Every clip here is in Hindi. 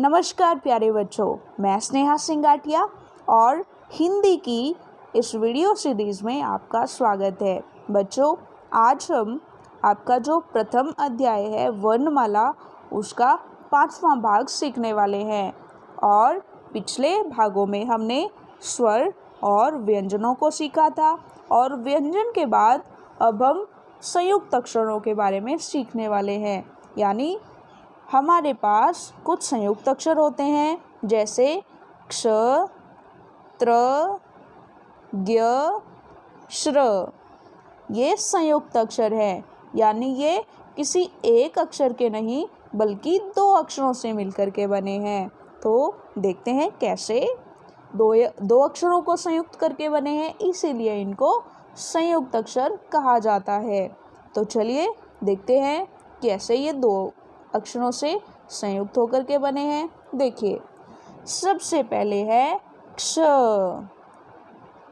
नमस्कार प्यारे बच्चों, मैं स्नेहा सिंगाटिया और हिंदी की इस वीडियो सीरीज़ में आपका स्वागत है। बच्चों, आज हम आपका जो प्रथम अध्याय है वर्णमाला, उसका 5वां भाग सीखने वाले हैं। और पिछले भागों में हमने स्वर और व्यंजनों को सीखा था और व्यंजन के बाद अब हम संयुक्त अक्षरों के बारे में सीखने वाले हैं। यानी हमारे पास कुछ संयुक्त अक्षर होते हैं, जैसे क्ष, त्र, ज्ञ, श्र। ये संयुक्त अक्षर हैं, यानी ये किसी एक अक्षर के नहीं बल्कि दो अक्षरों से मिलकर के बने हैं। तो देखते हैं कैसे दो अक्षरों को संयुक्त करके बने हैं, इसीलिए इनको संयुक्त अक्षर कहा जाता है। तो चलिए देखते हैं कैसे ये दो अक्षरों से संयुक्त होकर के बने हैं। देखिए, सबसे पहले है क्ष।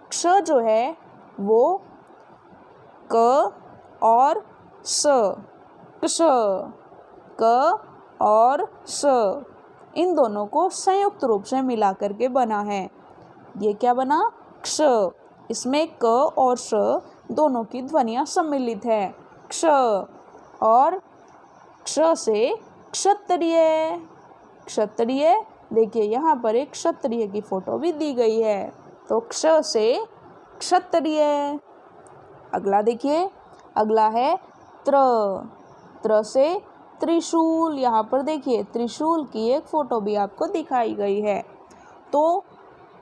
क्ष जो है वो क और स, क्ष, क और स, इन दोनों को संयुक्त रूप से मिला करके बना है। ये क्या बना? क्ष। इसमें क और स दोनों की ध्वनियाँ सम्मिलित है। क्ष। और क्ष से क्षत्रिय। क्षत्रिय, देखिए यहाँ पर एक क्षत्रिय की फोटो भी दी गई है। तो क्ष से क्षत्रिय। अगला देखिए, अगला है त्र। त्र से त्रिशूल। यहाँ पर देखिए त्रिशूल की एक फोटो भी आपको दिखाई गई है। तो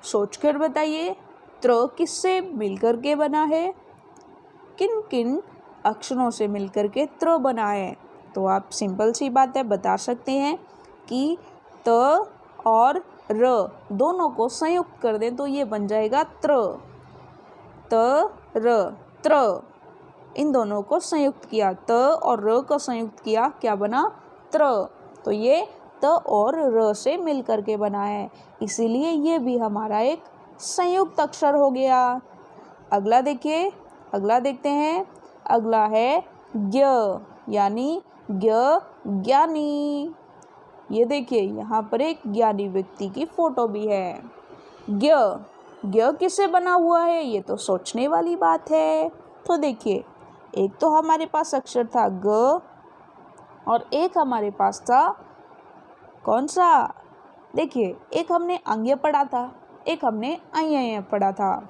सोचकर बताइए, त्र किससे मिलकर के बना है? किन किन अक्षरों से मिलकर के त्र बना है? तो आप सिंपल सी बात है बता सकते हैं कि त और र दोनों को संयुक्त कर दें तो ये बन जाएगा त्र। त र, त्र। इन दोनों को संयुक्त किया, त और र को संयुक्त किया, क्या बना? त्र। तो ये त और र से मिलकर के बना है, इसीलिए ये भी हमारा एक संयुक्त अक्षर हो गया। अगला देखिए, अगला देखते हैं। अगला है ज्ञ, यानी ज्ञ, ज्ञानी। ये देखिए यहाँ पर एक ज्ञानी व्यक्ति की फोटो भी है। ज्ञ, ज्ञ किससे बना हुआ है? ये तो सोचने वाली बात है। तो देखिए, एक तो हमारे पास अक्षर था ग और एक हमारे पास था कौन सा? देखिए, एक हमने अंग्य पढ़ा था, एक हमने अञ्य पढ़ा था।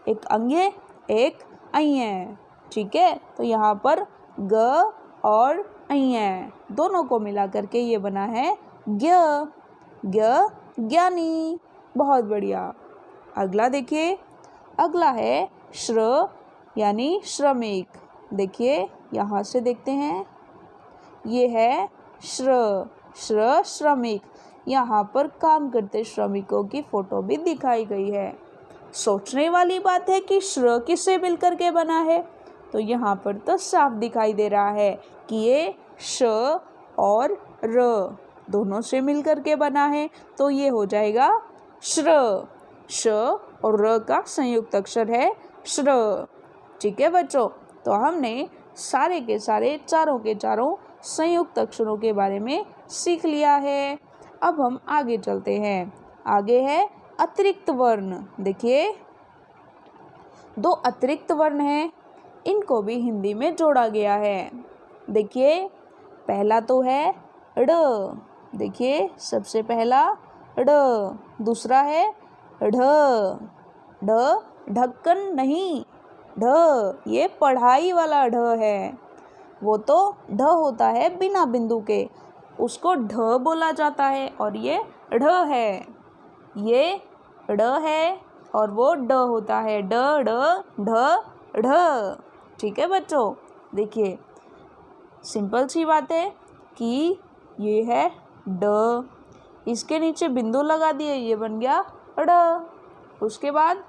एक अंग्य, एक अञ्य, ठीक है। तो यहाँ पर ग और अञ्य दोनों को मिला करके ये बना है ज्ञ। ज्ञ, ज्ञानी। बहुत बढ़िया। अगला देखिए, अगला है श्र, यानी श्रमिक। देखिए यहाँ से देखते हैं, ये है श्र। श्र, श्रमिक। यहाँ पर काम करते श्रमिकों की फोटो भी दिखाई गई है। सोचने वाली बात है कि श्र किससे मिलकर के बना है? तो यहाँ पर तो साफ दिखाई दे रहा है कि ये श और र दोनों से मिलकर के बना है, तो ये हो जाएगा श्र। श और र का संयुक्त अक्षर है श्र। ठीक है बच्चों, तो हमने सारे के सारे चारों के चारों संयुक्त अक्षरों के बारे में सीख लिया है। अब हम आगे चलते हैं। आगे है अतिरिक्त वर्ण। देखिए, दो अतिरिक्त वर्ण हैं, इनको भी हिंदी में जोड़ा गया है। देखिए, पहला तो है ड़। देखिए, सबसे पहला ड़। दूसरा है ढ। ढ, ढक्कन नहीं, ढ ये पढ़ाई वाला ढ है। वो तो ढ होता है बिना बिंदु के, उसको ढ बोला जाता है, और ये ढ है। ये ड है और वो ड होता है, ड, ड, ढ, ढ। ठीक है बच्चों, देखिए सिंपल सी बात है कि ये है ड, इसके नीचे बिंदु लगा दिए, ये बन गया ड। उसके बाद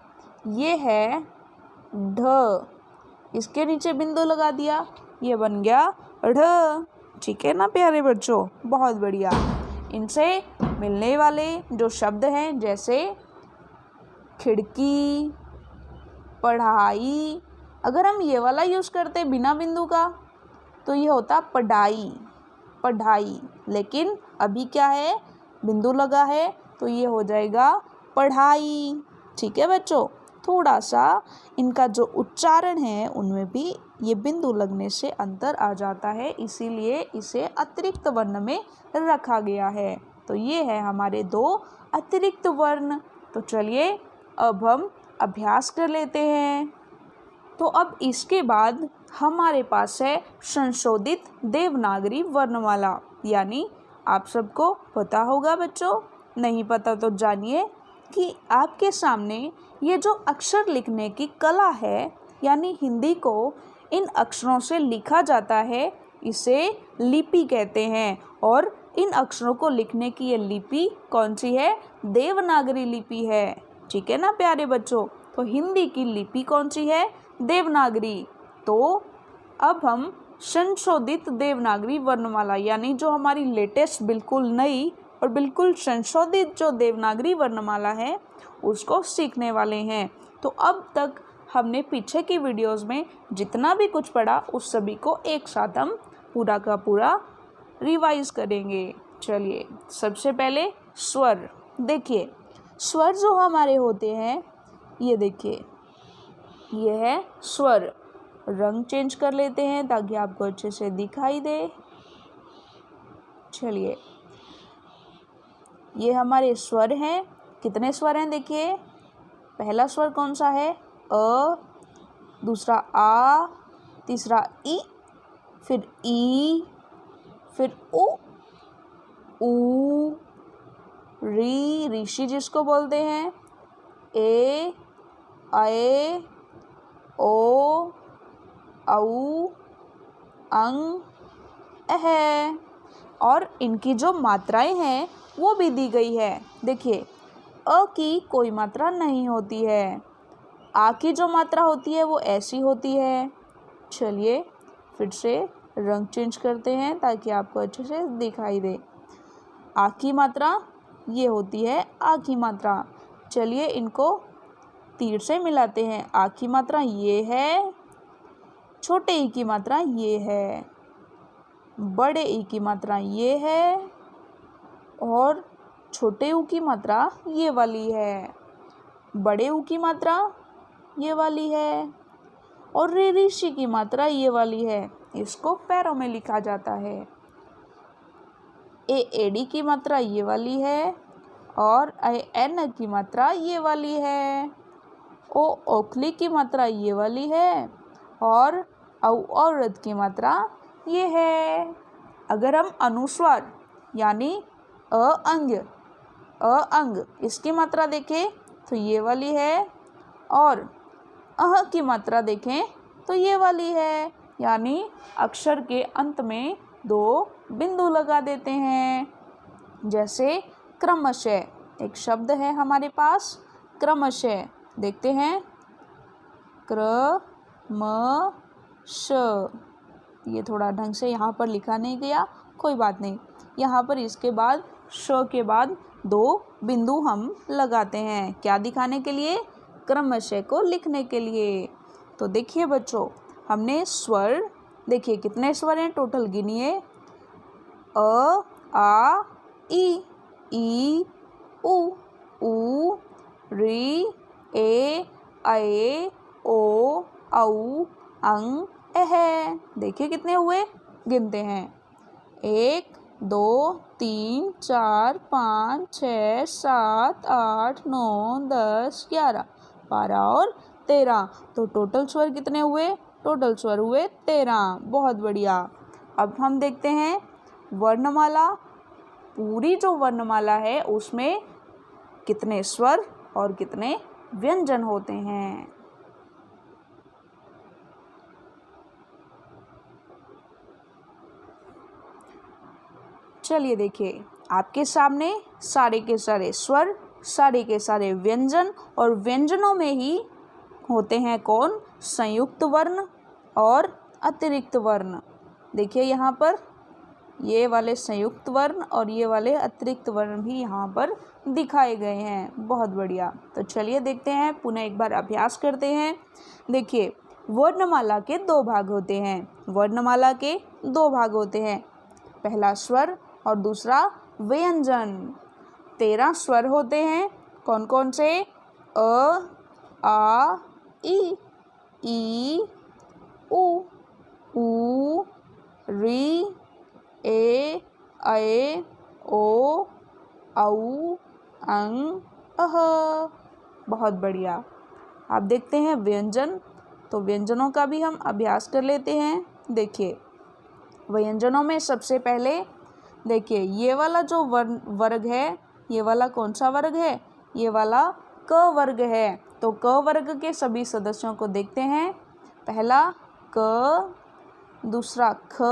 ये है ढ, इसके नीचे बिंदु लगा दिया, ये बन गया ढ। ठीक है ना प्यारे बच्चों, बहुत बढ़िया। इनसे मिलने वाले जो शब्द हैं, जैसे खिड़की, पढ़ाई, अगर हम ये वाला यूज़ करते बिना बिंदु का तो ये होता पढ़ाई, पढ़ाई। लेकिन अभी क्या है, बिंदु लगा है तो ये हो जाएगा पढ़ाई। ठीक है बच्चों, थोड़ा सा इनका जो उच्चारण है उनमें भी ये बिंदु लगने से अंतर आ जाता है, इसीलिए इसे अतिरिक्त वर्ण में रखा गया है। तो ये है हमारे 2 अतिरिक्त वर्ण। तो चलिए अब हम अभ्यास कर लेते हैं। तो अब इसके बाद हमारे पास है संशोधित देवनागरी वर्णमाला, यानी आप सबको पता होगा बच्चों, नहीं पता तो जानिए कि आपके सामने ये जो अक्षर लिखने की कला है, यानी हिंदी को इन अक्षरों से लिखा जाता है, इसे लिपि कहते हैं। और इन अक्षरों को लिखने की ये लिपि कौन सी है? देवनागरी लिपि है। ठीक है ना प्यारे बच्चों, तो हिंदी की लिपि कौन सी है? देवनागरी। तो अब हम संशोधित देवनागरी वर्णमाला, यानी जो हमारी लेटेस्ट बिल्कुल नई और बिल्कुल संशोधित जो देवनागरी वर्णमाला है उसको सीखने वाले हैं। तो अब तक हमने पीछे की वीडियोस में जितना भी कुछ पढ़ा उस सभी को एक साथ हम पूरा का पूरा रिवाइज करेंगे। चलिए सबसे पहले स्वर। देखिए स्वर जो हमारे होते हैं, ये देखिए ये है स्वर। रंग चेंज कर लेते हैं ताकि आपको अच्छे से दिखाई दे। चलिए ये हमारे स्वर हैं। कितने स्वर हैं देखिए। पहला स्वर कौन सा है? अ, दूसरा आ, तीसरा ई, फिर ई, फिर ऊ, री, ऋषि जिसको बोलते हैं, ए, अए, ओ, औ, अंग, अह। और इनकी जो मात्राएं हैं वो भी दी गई है। देखिए अ की कोई मात्रा नहीं होती है, आ की जो मात्रा होती है वो ऐसी होती है। चलिए फिर से रंग चेंज करते हैं ताकि आपको अच्छे से दिखाई दे। आ की मात्रा ये होती है आ की मात्रा। चलिए इनको तीर से मिलाते हैं। आ की मात्रा ये है, छोटे ई की मात्रा ये है, बड़े ई की मात्रा ये है, और छोटे ऊ की मात्रा ये वाली है, बड़े ऊ की मात्रा ये वाली है, और ऋषि की मात्रा ये वाली है। इसको पैरों में लिखा जाता है। एडी की मात्रा ये वाली है, और एन की मात्रा ये वाली है, ओखली की मात्रा ये वाली है, और औरत की मात्रा ये है। अगर हम अनुस्वार यानी अंग इसकी मात्रा देखें तो ये वाली है, और अह की मात्रा देखें तो ये वाली है। यानी अक्षर के अंत में 2 बिंदु लगा देते हैं। जैसे क्रमशः, एक शब्द है हमारे पास क्रमशः, देखते हैं क्रमश। ये थोड़ा ढंग से यहाँ पर लिखा नहीं गया, कोई बात नहीं। यहाँ पर इसके बाद श के बाद 2 बिंदु हम लगाते हैं, क्या दिखाने के लिए? क्रमशः को लिखने के लिए। तो देखिए बच्चों, हमने स्वर, देखिए कितने स्वर हैं टोटल गिनिए। अ, आ, ई, उ, री, ए, अए, ओ, औ, अंग, अह। देखिए कितने हुए, गिनते हैं। 1 2 3 4 5 6 7 8 9 10 11 12 और 13। तो टोटल स्वर कितने हुए? टोटल स्वर हुए 13। बहुत बढ़िया। अब हम देखते हैं वर्णमाला। पूरी जो वर्णमाला है उसमें कितने स्वर और कितने व्यंजन होते हैं। चलिए देखिए, आपके सामने सारे के सारे स्वर, सारे के सारे व्यंजन, और व्यंजनों में ही होते हैं कौन? संयुक्त वर्ण और अतिरिक्त वर्ण। देखिए यहाँ पर ये वाले संयुक्त वर्ण और ये वाले अतिरिक्त वर्ण भी यहाँ पर दिखाए गए हैं। बहुत बढ़िया। तो चलिए देखते हैं, पुनः एक बार अभ्यास करते हैं। देखिए वर्णमाला के 2 भाग होते हैं। वर्णमाला के 2 भाग होते हैं, पहला स्वर और दूसरा व्यंजन। 13 स्वर होते हैं। कौन कौन से? अ, आ, ई, उ, री, ए, ऐ, ओ, औ, अं, अह। बहुत बढ़िया। आप देखते हैं व्यंजन, तो व्यंजनों का भी हम अभ्यास कर लेते हैं। देखिए व्यंजनों में सबसे पहले देखिए ये वाला जो वर्ग है, ये वाला कौन सा वर्ग है? ये वाला क वर्ग है। तो क वर्ग के सभी सदस्यों को देखते हैं। पहला क, दूसरा ख,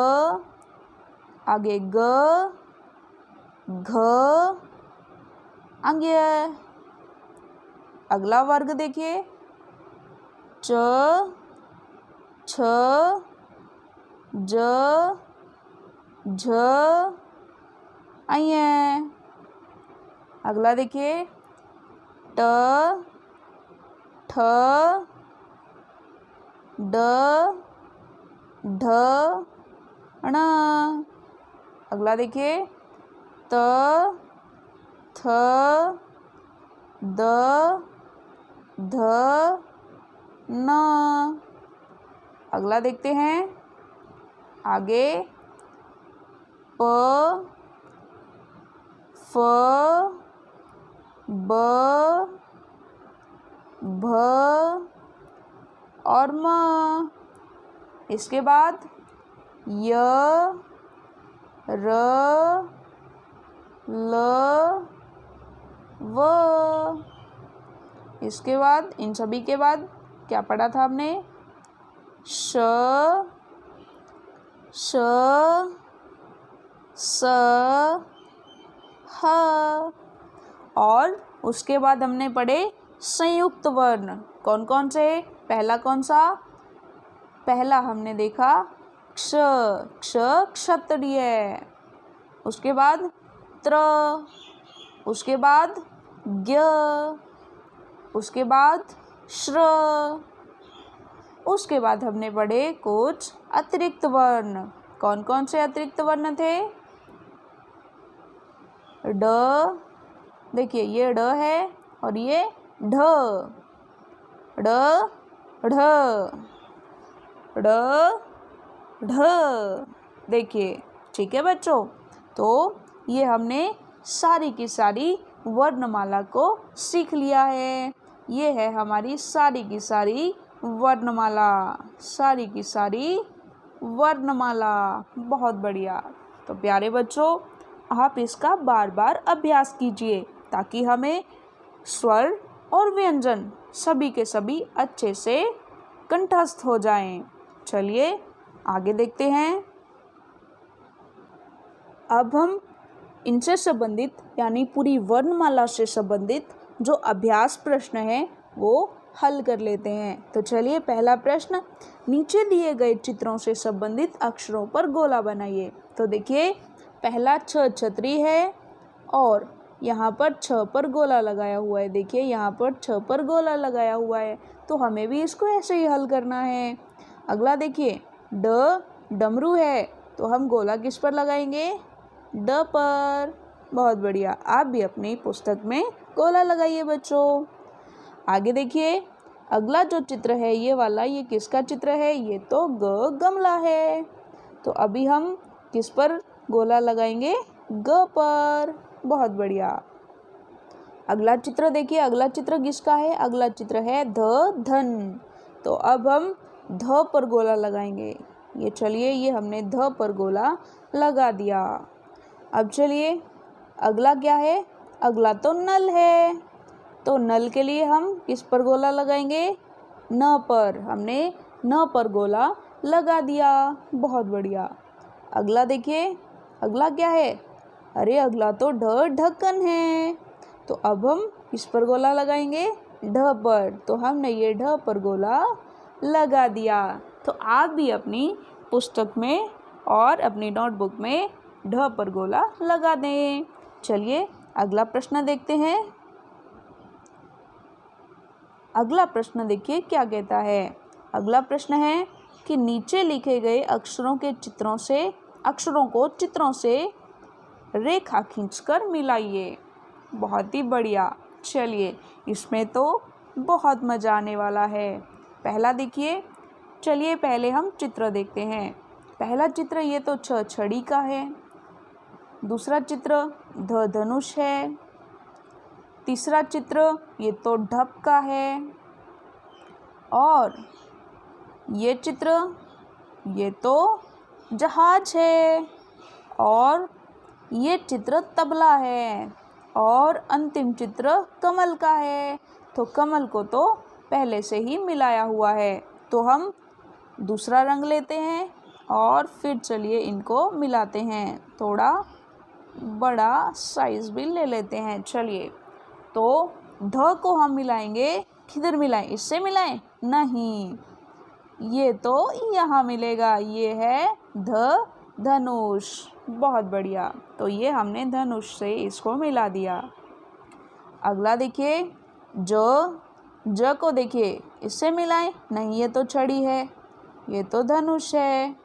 आगे ग, घ, आगे अगला वर्ग देखिए च, छ, ज, झ, आइए अगला देखिए ट, ठ, ड, ढ, ण। अगला देखिए त, थ, द, ध, न। अगला देखते हैं आगे प, फ, ब, भ और म। इसके बाद य, र, ल, व। इसके बाद इन सभी के बाद क्या पढ़ा था आपने? श, श, स, ह। और उसके बाद हमने पढ़े संयुक्त वर्ण। कौन कौन से? पहला कौन सा? पहला हमने देखा क्ष, क्ष क्षत्रिय। उसके बाद त्र, उसके बाद ज्ञ, उसके बाद श्र। उसके बाद हमने पढ़े कुछ अतिरिक्त वर्ण। कौन कौन से अतिरिक्त वर्ण थे? ड, देखिए ये ड है और ये ढ, ड, ढ, ड, ढ। देखिए ठीक है बच्चों, तो ये हमने सारी की सारी वर्णमाला को सीख लिया है। ये है हमारी सारी की सारी वर्णमाला, सारी की सारी वर्णमाला। बहुत बढ़िया। तो प्यारे बच्चों, आप इसका बार बार अभ्यास कीजिए ताकि हमें स्वर और व्यंजन सभी के सभी अच्छे से कंठस्थ हो जाएं। चलिए आगे देखते हैं। अब हम इनसे संबंधित यानी पूरी वर्णमाला से संबंधित जो अभ्यास प्रश्न हैं वो हल कर लेते हैं। तो चलिए पहला प्रश्न, नीचे दिए गए चित्रों से संबंधित अक्षरों पर गोला बनाइए। तो देखिए पहला छ छतरी है और यहाँ पर छ पर गोला लगाया हुआ है। देखिए यहाँ पर छ पर गोला लगाया हुआ है, तो हमें भी इसको ऐसे ही हल करना है। अगला देखिए ड, डमरू है, तो हम गोला किस पर लगाएंगे? ड पर। बहुत बढ़िया। आप भी अपनी पुस्तक में गोला लगाइए बच्चों। आगे देखिए अगला जो चित्र है ये वाला, ये किसका चित्र है? ये तो गमला है। तो अभी हम किस पर गोला लगाएंगे? ग पर। बहुत बढ़िया। अगला चित्र देखिए, अगला चित्र किसका है? अगला चित्र है धन। तो अब हम ध पर गोला लगाएंगे। ये चलिए ये हमने ध पर गोला लगा दिया। अब चलिए अगला क्या है? अगला तो नल है, तो नल के लिए हम किस पर गोला लगाएंगे? न पर। हमने न पर गोला लगा दिया। बहुत बढ़िया। अगला देखिए अगला क्या है? अरे अगला तो ढक्कन है, तो अब हम किस पर गोला लगाएंगे? ढ पर। तो हमने ये ढ पर गोला लगा दिया। तो आप भी अपनी पुस्तक में और अपनी नोटबुक में ढ पर गोला लगा दें। चलिए अगला प्रश्न देखते हैं। अगला प्रश्न देखिए क्या कहता है। अगला प्रश्न है कि नीचे लिखे गए अक्षरों को चित्रों से रेखा खींचकर मिलाइए। बहुत ही बढ़िया। चलिए, इसमें तो बहुत मज़ा आने वाला है। पहला देखिए, चलिए पहले हम चित्र देखते हैं। पहला चित्र ये तो छड़ी का है। दूसरा चित्र धनुष है। तीसरा चित्र ये तो ढप का है। और ये चित्र ये तो जहाज है। और ये चित्र तबला है। और अंतिम चित्र कमल का है। तो कमल को तो पहले से ही मिलाया हुआ है, तो हम दूसरा रंग लेते हैं और फिर चलिए इनको मिलाते हैं। थोड़ा बड़ा साइज भी ले लेते हैं। चलिए, तो ध को हम मिलाएंगे। किधर मिलाएं? इससे मिलाएं? नहीं, ये तो यहाँ मिलेगा। ये है धनुष। बहुत बढ़िया। तो ये हमने धनुष से इसको मिला दिया। अगला देखिए, ज को देखिए, इससे मिलाएं? नहीं, ये तो छड़ी है। ये तो धनुष है।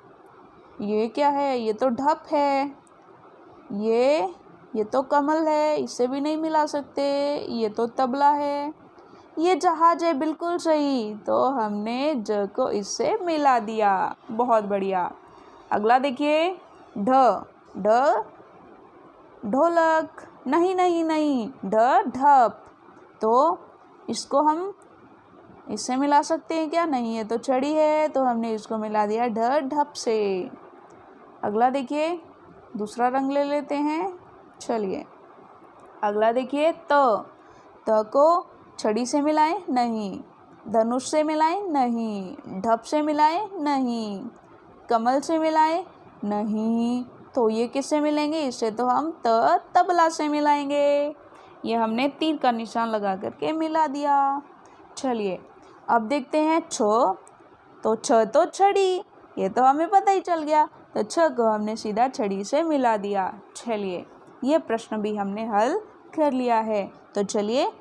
ये क्या है? ये तो ढप है। ये तो कमल है, इससे भी नहीं मिला सकते। ये तो तबला है। ये जहाज है, बिल्कुल सही। तो हमने ज को इससे मिला दिया। बहुत बढ़िया। अगला देखिए, ढोलक। नहीं, ढप। तो इसको हम इससे मिला सकते हैं क्या? नहीं, ये तो छड़ी है, तो हमने इसको मिला दिया ढप से। अगला देखिए, दूसरा रंग ले लेते हैं। चलिए, अगला देखिए, त को छड़ी से मिलाएं? नहीं। धनुष से मिलाएं? नहीं। ढप से मिलाएं? नहीं। कमल से मिलाएं? नहीं। तो ये किससे मिलेंगे? इससे तो हम तबला से मिलाएंगे। ये हमने तीर का निशान लगा करके मिला दिया। चलिए, अब देखते हैं छ तो छड़ी, ये तो हमें पता ही चल गया। तो छ को हमने सीधा छड़ी से मिला दिया। चलिए, ये प्रश्न भी हमने हल कर लिया है। तो चलिए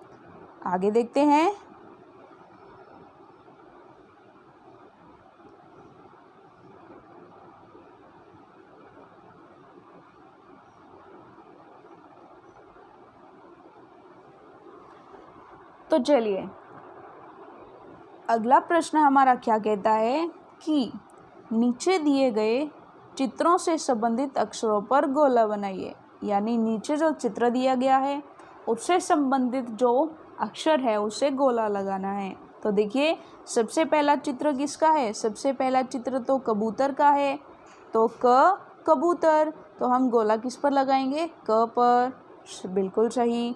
आगे देखते हैं। तो चलिए, अगला प्रश्न हमारा क्या कहता है कि नीचे दिए गए चित्रों से संबंधित अक्षरों पर गोला बनाइए। यानी नीचे जो चित्र दिया गया है उससे संबंधित जो अक्षर है उसे गोला लगाना है। तो देखिए, सबसे पहला चित्र किसका है? सबसे पहला चित्र तो कबूतर का है। तो कबूतर, तो हम गोला किस पर लगाएंगे? क पर। बिल्कुल सही।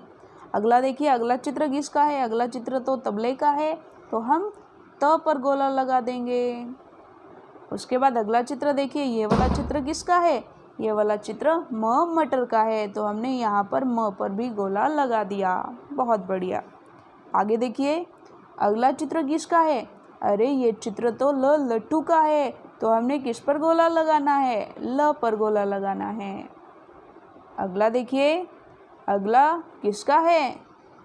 अगला देखिए, अगला चित्र किसका है? अगला चित्र तो तबले का है, तो हम त पर गोला लगा देंगे। उसके बाद अगला चित्र देखिए, ये वाला चित्र किसका है? ये वाला चित्र मटर का है, तो हमने यहाँ पर म पर भी गोला लगा दिया। बहुत बढ़िया। आगे देखिए, अगला चित्र किसका है? अरे, ये चित्र तो लट्टू का है, तो हमने किस पर गोला लगाना है? ल पर गोला लगाना है। अगला देखिए, अगला किसका है?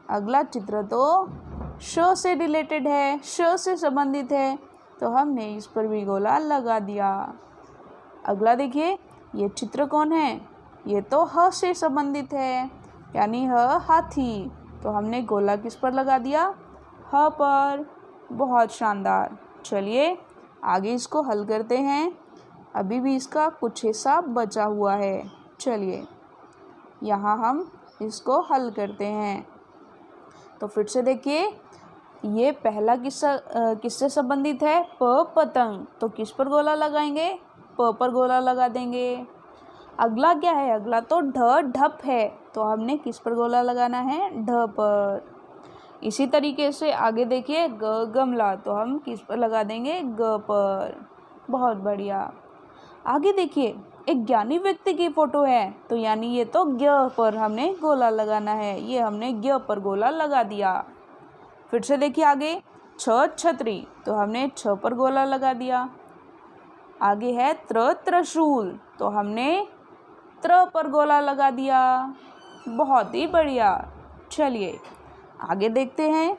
अगला चित्र तो श से रिलेटेड है, श से संबंधित है, तो हमने इस पर भी गोला लगा दिया। अगला देखिए, ये चित्र कौन है? ये तो ह से संबंधित है, यानी हाथी, तो हमने गोला किस पर लगा दिया? ह पर। बहुत शानदार। चलिए आगे इसको हल करते हैं। अभी भी इसका कुछ हिस्सा बचा हुआ है। चलिए यहाँ हम इसको हल करते हैं। तो फिर से देखिए, ये पहला किससे संबंधित है? पतंग, तो किस पर गोला लगाएंगे? प पर गोला लगा देंगे। अगला क्या है? अगला तो ढप है, तो हमने किस पर गोला लगाना है? ढ पर। इसी तरीके से आगे देखिए, गमला, तो हम किस पर लगा देंगे? ग पर। बहुत बढ़िया। आगे देखिए, एक ज्ञानी व्यक्ति की फोटो है, तो यानी ये तो ज्ञ पर हमने गोला लगाना है। ये हमने ज्ञ पर गोला लगा दिया। फिर से देखिए आगे, छतरी, तो हमने छ पर गोला लगा दिया। आगे है त्रिशूल, तो हमने त्र पर गोला लगा दिया। बहुत ही बढ़िया। चलिए आगे देखते हैं।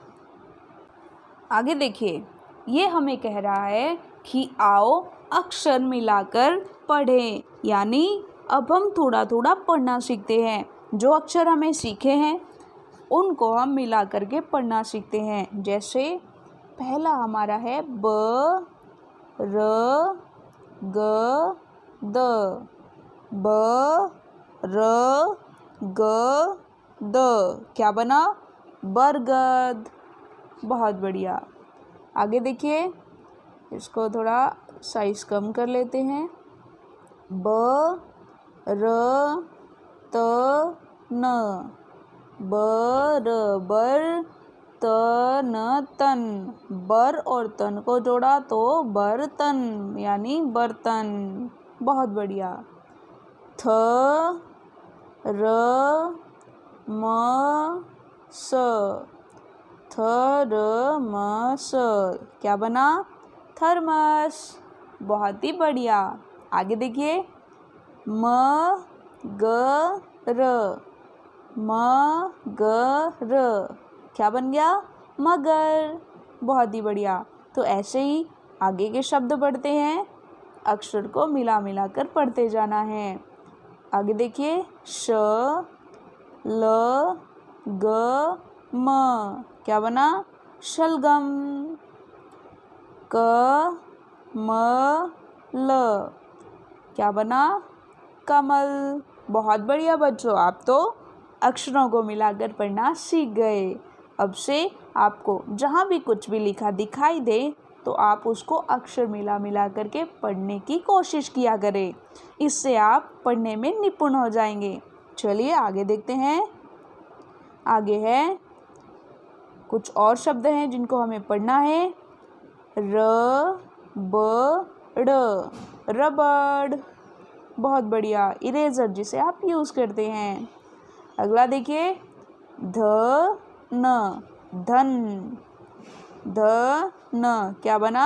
आगे देखिए, ये हमें कह रहा है कि आओ अक्षर मिलाकर पढ़ें। यानी अब हम थोड़ा थोड़ा पढ़ना सीखते हैं। जो अक्षर हमें सीखे हैं उनको हम मिला करके पढ़ना सीखते हैं। जैसे पहला हमारा है ब र ग द, ब र ग द, क्या बना? बरगद। बहुत बढ़िया। आगे देखिए, इसको थोड़ा साइज कम कर लेते हैं। ब र त न, बर तन तन, बर और तन को जोड़ा तो बर्तन यानी बर्तन। बहुत बढ़िया। थ र म स, थ र म स, क्या बना? थर्मस। बहुत ही बढ़िया। आगे देखिए, म ग र, म ग र, क्या बन गया? मगर। बहुत ही बढ़िया। तो ऐसे ही आगे के शब्द पढ़ते हैं, अक्षर को मिला मिला कर पढ़ते जाना है। आगे देखिए, श ल ग म, क्या बना? शलगम। क म ल, क्या बना? कमल। बहुत बढ़िया बच्चों, आप तो अक्षरों को मिलाकर पढ़ना सीख गए। अब से आपको जहाँ भी कुछ भी लिखा दिखाई दे तो आप उसको अक्षर मिला मिला करके पढ़ने की कोशिश किया करें। इससे आप पढ़ने में निपुण हो जाएंगे। चलिए आगे देखते हैं। आगे है कुछ और शब्द हैं जिनको हमें पढ़ना है। र ब ड़, रबड़। बहुत बढ़िया। इरेजर जिसे आप यूज़ करते हैं। अगला देखिए, ध न, धन, ध न, क्या बना?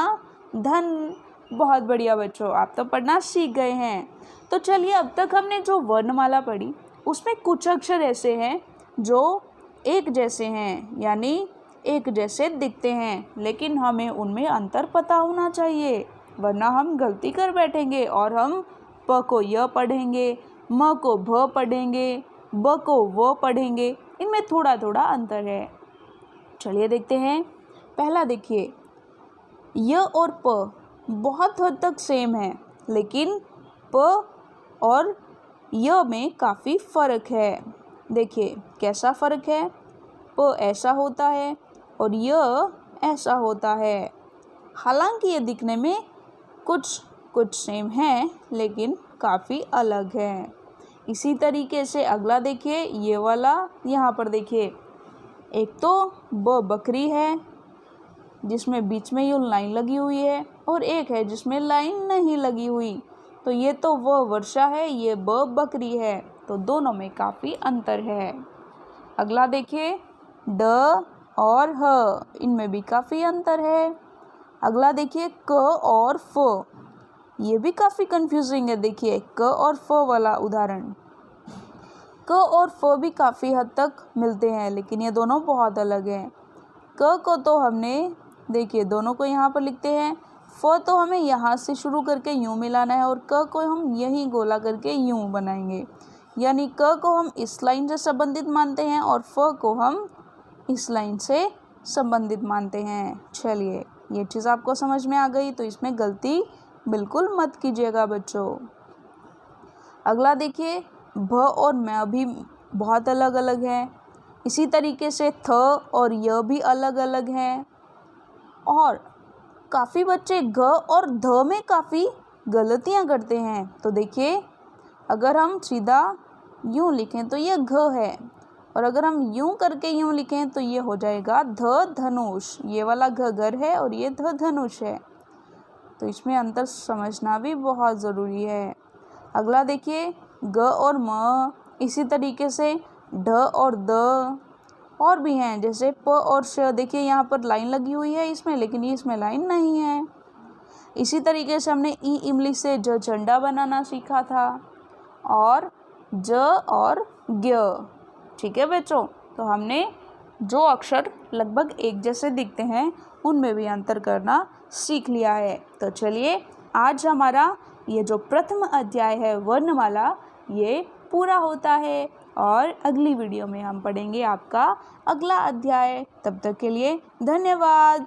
धन। बहुत बढ़िया बच्चों, आप तो पढ़ना सीख गए हैं। तो चलिए, अब तक हमने जो वर्णमाला पढ़ी उसमें कुछ अक्षर ऐसे हैं जो एक जैसे हैं, यानी एक जैसे दिखते हैं, लेकिन हमें उनमें अंतर पता होना चाहिए, वरना हम गलती कर बैठेंगे और हम प को य पढ़ेंगे, म को भ पढ़ेंगे, ब को व पढ़ेंगे। इनमें थोड़ा थोड़ा अंतर है। चलिए देखते हैं। पहला देखिए, य और प बहुत हद तक सेम है, लेकिन प और य में काफ़ी फ़र्क है। देखिए कैसा फ़र्क है। प ऐसा होता है और य ऐसा होता है। हालांकि ये दिखने में कुछ सेम है, लेकिन काफ़ी अलग है। इसी तरीके से अगला देखिए, ये वाला यहाँ पर देखिए, एक तो ब बकरी है जिसमें बीच में यूं लाइन लगी हुई है, और एक है जिसमें लाइन नहीं लगी हुई। तो ये तो व वर्षा है, ये ब बकरी है, तो दोनों में काफ़ी अंतर है। अगला देखिए, ड और ह, इनमें भी काफ़ी अंतर है। अगला देखिए, क और फ, ये भी काफ़ी कंफ्यूजिंग है। देखिए क और फ वाला उदाहरण, क और फ भी काफ़ी हद तक मिलते हैं, लेकिन ये दोनों बहुत अलग हैं। क को तो हमने, देखिए दोनों को यहाँ पर लिखते हैं, फ तो हमें यहाँ से शुरू करके यूँ मिलाना है, और क को हम यहीं गोला करके यूँ बनाएंगे। यानी क को हम इस लाइन से संबंधित मानते हैं और फ को हम इस लाइन से संबंधित मानते हैं। चलिए, ये चीज़ आपको समझ में आ गई, तो इसमें गलती बिल्कुल मत कीजिएगा बच्चों। अगला देखिए, भ और म भी बहुत अलग अलग हैं। इसी तरीके से थ और य भी अलग अलग हैं, और काफ़ी बच्चे घ और ध में काफ़ी गलतियां करते हैं। तो देखिए, अगर हम सीधा यूँ लिखें तो ये घ है, और अगर हम यूँ करके यूँ लिखें तो ये हो जाएगा ध धनुष। ये वाला घ घर है और ये ध धनुष है, तो इसमें अंतर समझना भी बहुत ज़रूरी है। अगला देखिए, ग और म, इसी तरीके से ढ और द, और भी हैं जैसे प और श। देखिए यहाँ पर लाइन लगी हुई है इसमें, लेकिन इसमें लाइन नहीं है। इसी तरीके से हमने ई इमली से ज झंडा बनाना सीखा था, और ज और ज्ञ। ठीक है बच्चों, तो हमने जो अक्षर लगभग एक जैसे दिखते हैं उनमें भी अंतर करना सीख लिया है। तो चलिए, आज हमारा ये जो प्रथम अध्याय है वर्णमाला, ये पूरा होता है। और अगली वीडियो में हम पढ़ेंगे आपका अगला अध्याय। तब तक के लिए धन्यवाद।